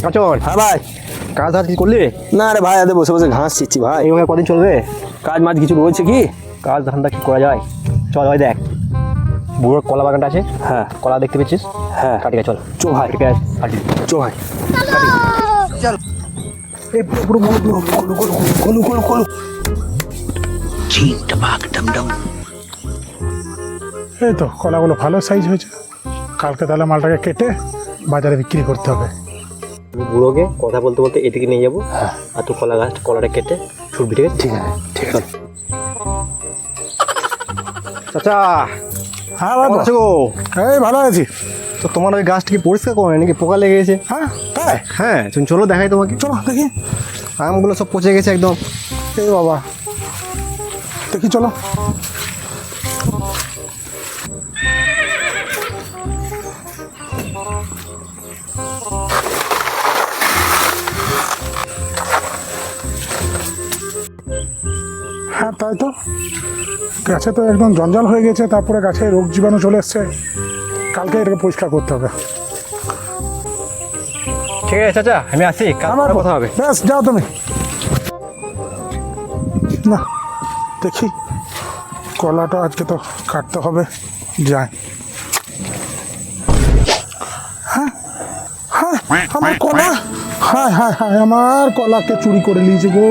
কাচন। হ্যাঁ ভাই। কাজ ধাজ কি করলি? না রে ভাই, আদে বসে বসে ঘাস ছিচ্ছি ভাই। এইভাবে কদিন চলবে? কাজ মাছ কিছু রয়েছে কি? কাজ ধান্দা কি করা যায়? চল ভাই দেখ, বুড়োর কলা বাগানটা আছে। হ্যাঁ কলা দেখতে পেয়েছিস? হ্যাঁ। কাটিকা চল। চো ভাই। কাটিকা কাটি। চো ভাই। চল। এই পুরো গোলু। এই তো কলাগুলো ভালো সাইজ হয়েছে। কালকে তাহলে মালটাকে কেটে বাজারে বিক্রি করতে হবে। আমি বুড়োকে কথা বলতে বলতে এদিকে নিয়ে যাবো, আর তুই কলাটা কেটে ছুটবি, ঠিক আছে? ঠিক আছে ঠিক আছে। চাচা হ্যাঁ কেমন বাবা, আছো গো? এই ভালো আছি। তো তোমার ওই গাছটা কি পরিষ্কার করে নাকি পোকা লেগে গেছে? হ্যাঁ তাই? হ্যাঁ তুমি চলো দেখাই তোমাকে। চলো দেখি। আমগুলো সব পচে গেছে একদম। এই বাবা, দেখি চলো। হ্যাঁ তাই তো, গাছে তো একদম জঞ্জাল হয়ে গেছে, তারপরে গাছে রোগ জীবাণু চলে এসছে। কালকে এটাকে পরিষ্কার করতে হবে। ঠিক আছে চাচা, আমি আসি, কাল আমার কথা হবে। ব্যাস যাও তুমি। না দেখি, কলাটা আজকে তো কাটতে হবে, যাই। হ্যাঁ হ্যাঁ, আমার কলা, হায় হায় হায়, আমার কলাকে চুরি করে নিয়েছে গো।